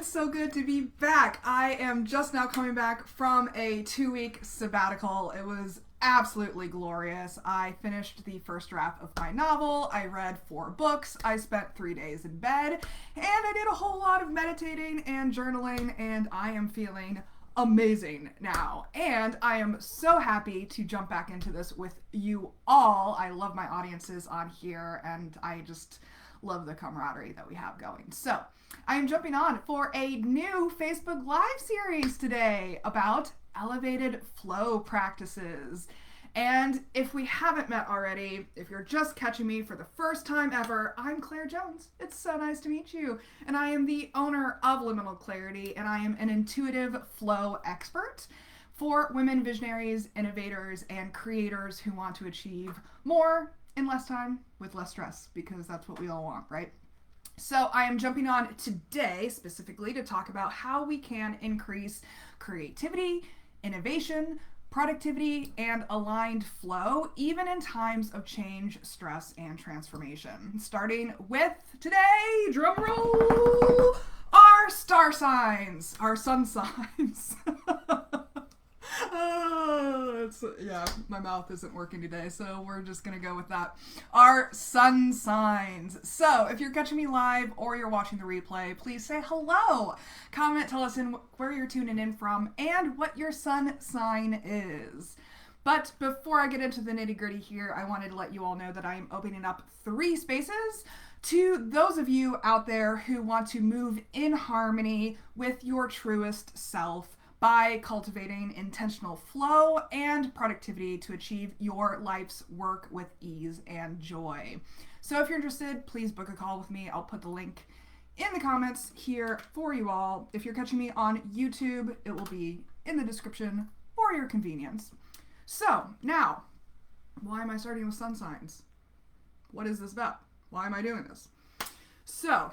It's so good to be back. I am just now coming back from a 2-week sabbatical. It was absolutely glorious. I finished the first draft of my novel. I read 4 books. I spent 3 days in bed. And I did a whole lot of meditating and journaling. And I am feeling amazing now. And I am so happy to jump back into this with you all. I love my audiences on here. And I just love the camaraderie that we have going. So I am jumping on for a new Facebook Live series today about elevated flow practices. And if we haven't met already, if you're just catching me for the first time ever, I'm Claire Jones. It's so nice to meet you. And I am the owner of Liminal Clarity, and I am an intuitive flow expert for women visionaries, innovators, and creators who want to achieve more in less time with less stress, because that's what we all want, right? So I am jumping on today specifically to talk about how we can increase creativity, innovation, productivity, and aligned flow, even in times of change, stress, and transformation. Starting with today, drum roll, our star signs, our sun signs. Yeah, my mouth isn't working today, so we're just gonna go with that. Our sun signs. So if you're catching me live or you're watching the replay, please say hello. Comment, tell us where you're tuning in from and what your sun sign is. But before I get into the nitty-gritty here, I wanted to let you all know that I am opening up 3 spaces to those of you out there who want to move in harmony with your truest self by cultivating intentional flow and productivity to achieve your life's work with ease and joy. So if you're interested, please book a call with me. I'll put the link in the comments here for you all. If you're catching me on YouTube, it will be in the description for your convenience. So now, why am I starting with sun signs? What is this about? Why am I doing this? So,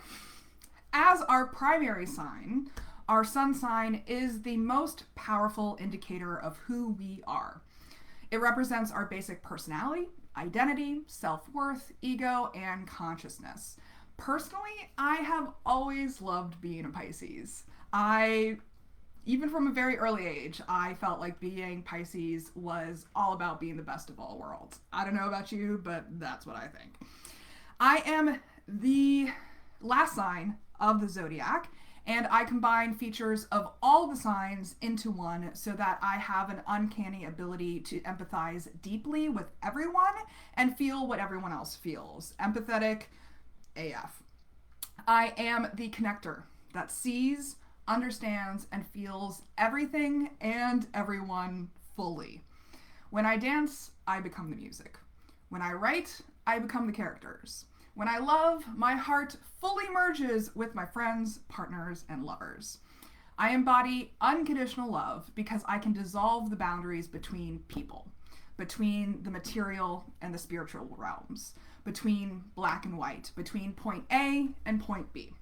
as our primary sign, our sun sign is the most powerful indicator of who we are. It represents our basic personality, identity, self-worth, ego, and consciousness. Personally, I have always loved being a Pisces. Even from a very early age, I felt like being Pisces was all about being the best of all worlds. I don't know about you, but that's what I think. I am the last sign of the zodiac, and I combine features of all the signs into one so that I have an uncanny ability to empathize deeply with everyone and feel what everyone else feels. Empathetic AF. I am the connector that sees, understands, and feels everything and everyone fully. When I dance, I become the music. When I write, I become the characters. When I love, my heart fully merges with my friends, partners, and lovers. I embody unconditional love because I can dissolve the boundaries between people, between the material and the spiritual realms, between black and white, between point A and point B.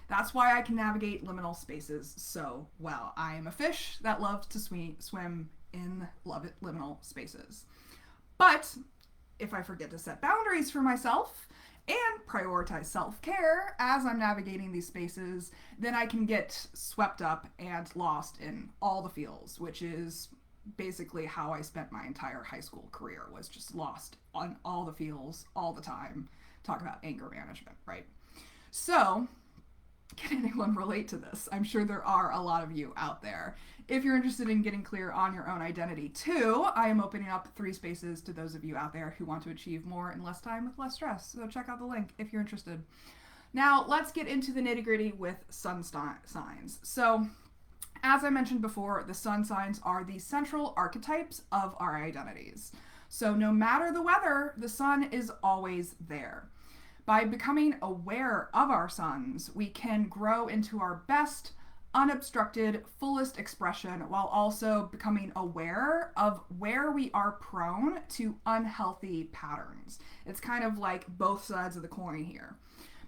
That's why I can navigate liminal spaces so well. I am a fish that loves to swim in liminal spaces. But if I forget to set boundaries for myself and prioritize self-care as I'm navigating these spaces, then I can get swept up and lost in all the feels, which is basically how I spent my entire high school career, was just lost on all the feels all the time. Talk about anger management, right? So, can anyone relate to this? I'm sure there are a lot of you out there. If you're interested in getting clear on your own identity too, I am opening up 3 spaces to those of you out there who want to achieve more in less time with less stress. So check out the link if you're interested. Now let's get into the nitty-gritty with sun signs. So as I mentioned before, the sun signs are the central archetypes of our identities. So no matter the weather, the sun is always there. By becoming aware of our suns, we can grow into our best, unobstructed, fullest expression while also becoming aware of where we are prone to unhealthy patterns. It's kind of like both sides of the coin here.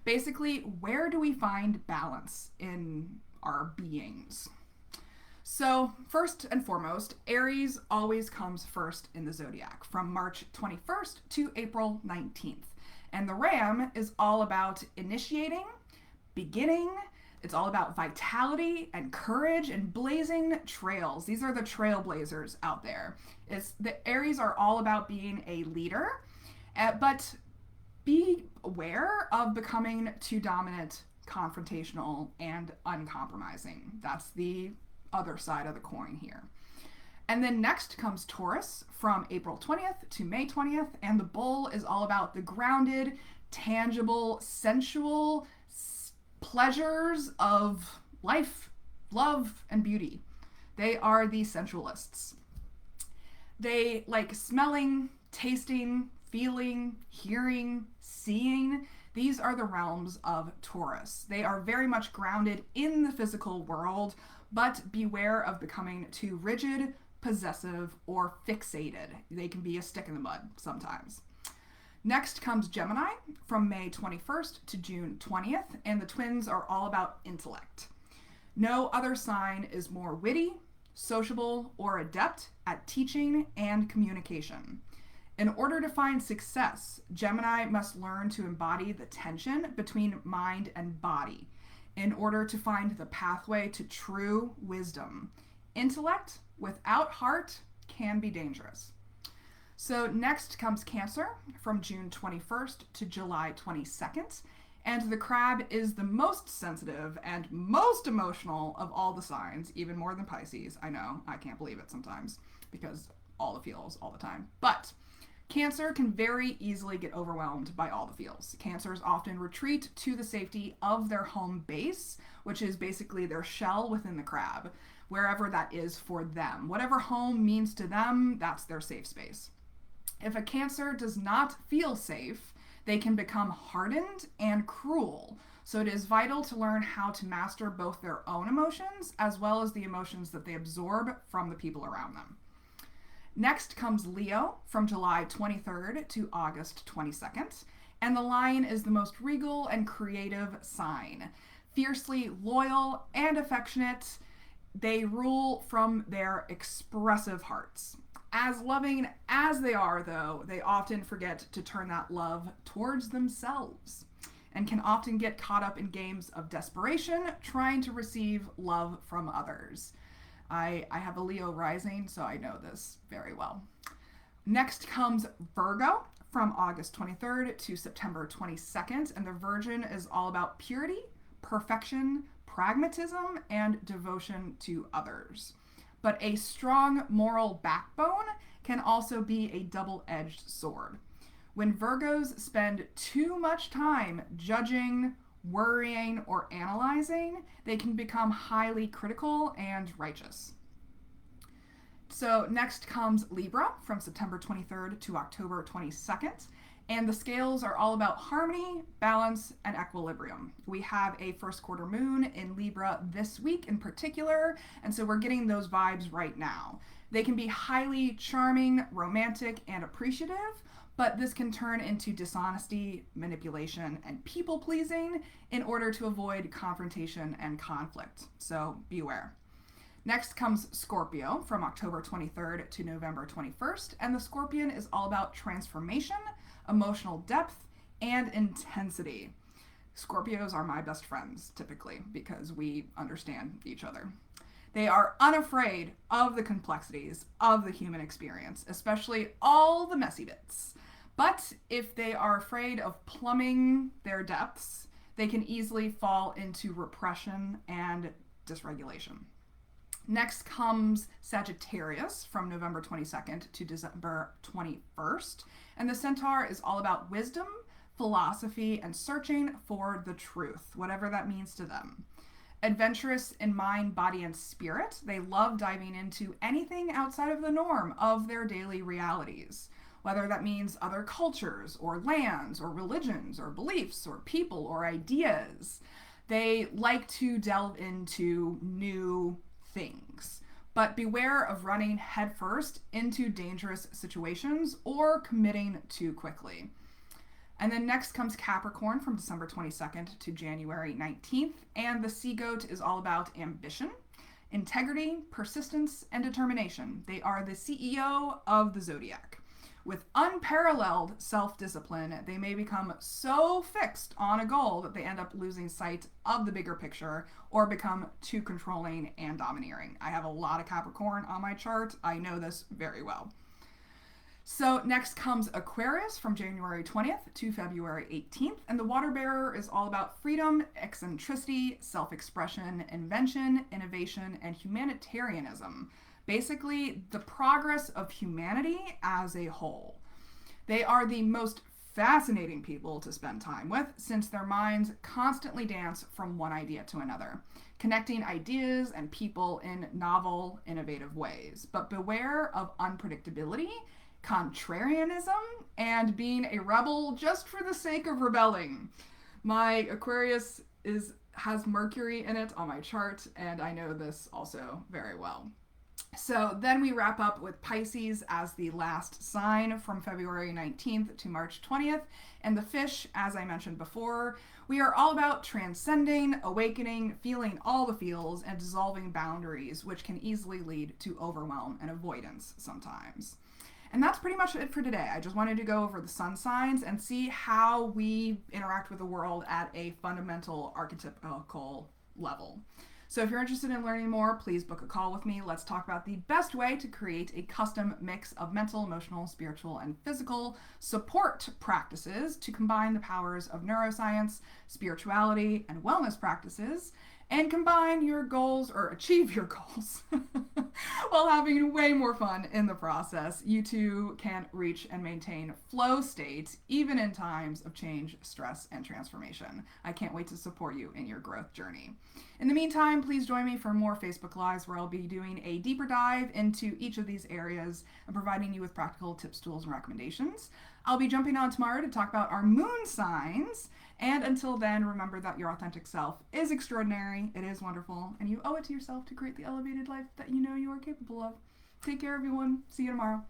Basically, where do we find balance in our beings? So first and foremost, Aries always comes first in the zodiac from March 21st to April 19th. And the Ram is all about initiating, beginning, It's all about vitality and courage and blazing trails. These are the trailblazers out there. The Aries are all about being a leader, but be aware of becoming too dominant, confrontational, and uncompromising. That's the other side of the coin here. And then next comes Taurus from April 20th to May 20th. And the bull is all about the grounded, tangible, sensual pleasures of life, love, and beauty. They are the sensualists. They like smelling, tasting, feeling, hearing, seeing. These are the realms of Taurus. They are very much grounded in the physical world, but beware of becoming too rigid, possessive, or fixated. They can be a stick in the mud sometimes. Next comes Gemini from May 21st to June 20th, and the twins are all about intellect. No other sign is more witty, sociable, or adept at teaching and communication. In order to find success, Gemini must learn to embody the tension between mind and body in order to find the pathway to true wisdom. Intellect without heart can be dangerous. So next comes Cancer from June 21st to July 22nd. And the crab is the most sensitive and most emotional of all the signs, even more than Pisces. I know, I can't believe it sometimes because all the feels all the time. But Cancer can very easily get overwhelmed by all the feels. Cancers often retreat to the safety of their home base, which is basically their shell within the crab, wherever that is for them. Whatever home means to them, that's their safe space. If a Cancer does not feel safe, they can become hardened and cruel. So it is vital to learn how to master both their own emotions as well as the emotions that they absorb from the people around them. Next comes Leo from July 23rd to August 22nd. And the Lion is the most regal and creative sign. Fiercely loyal and affectionate, they rule from their expressive hearts. As loving as they are, though, they often forget to turn that love towards themselves and can often get caught up in games of desperation trying to receive love from others. I have a Leo rising, so I know this very well. Next comes Virgo from August 23rd to September 22nd, and the Virgin is all about purity, perfection, pragmatism, and devotion to others. But a strong moral backbone can also be a double-edged sword. When Virgos spend too much time judging, worrying, or analyzing, they can become highly critical and righteous. So next comes Libra from September 23rd to October 22nd. And the scales are all about harmony, balance, and equilibrium. We have a first quarter moon in Libra this week in particular, and so we're getting those vibes right now. They can be highly charming, romantic, and appreciative, but this can turn into dishonesty, manipulation, and people-pleasing in order to avoid confrontation and conflict. So beware. Next comes Scorpio from October 23rd to November 21st, and the Scorpion is all about transformation, emotional depth, and intensity. Scorpios are my best friends, typically, because we understand each other. They are unafraid of the complexities of the human experience, especially all the messy bits. But if they are afraid of plumbing their depths, they can easily fall into repression and dysregulation. Next comes Sagittarius from November 22nd to December 21st. And the Centaur is all about wisdom, philosophy, and searching for the truth, whatever that means to them. Adventurous in mind, body, and spirit, they love diving into anything outside of the norm of their daily realities, whether that means other cultures, or lands, or religions, or beliefs, or people, or ideas. They like to delve into new things, but beware of running headfirst into dangerous situations or committing too quickly. And then next comes Capricorn from December 22nd to January 19th, and the Sea Goat is all about ambition, integrity, persistence, and determination. They are the CEO of the zodiac. With unparalleled self-discipline, they may become so fixed on a goal that they end up losing sight of the bigger picture or become too controlling and domineering. I have a lot of Capricorn on my chart. I know this very well. So next comes Aquarius from January 20th to February 18th. And the water bearer is all about freedom, eccentricity, self-expression, invention, innovation, and humanitarianism. Basically, the progress of humanity as a whole. They are the most fascinating people to spend time with since their minds constantly dance from one idea to another, connecting ideas and people in novel, innovative ways. But beware of unpredictability, contrarianism, and being a rebel just for the sake of rebelling. My Aquarius has Mercury in it on my chart, and I know this also very well. So then we wrap up with Pisces as the last sign from February 19th to March 20th. And the fish, as I mentioned before, we are all about transcending, awakening, feeling all the feels, and dissolving boundaries, which can easily lead to overwhelm and avoidance sometimes. And that's pretty much it for today. I just wanted to go over the sun signs and see how we interact with the world at a fundamental archetypical level. So if you're interested in learning more, please book a call with me. Let's talk about the best way to create a custom mix of mental, emotional, spiritual, and physical support practices to combine the powers of neuroscience, spirituality, and wellness practices, and combine your goals or achieve your goals while having way more fun in the process. You too can reach and maintain flow state even in times of change, stress, and transformation. I can't wait to support you in your growth journey. In the meantime, please join me for more Facebook Lives where I'll be doing a deeper dive into each of these areas and providing you with practical tips, tools, and recommendations. I'll be jumping on tomorrow to talk about our moon signs. And until then, remember that your authentic self is extraordinary, it is wonderful, and you owe it to yourself to create the elevated life that you know you are capable of. Take care, everyone. See you tomorrow.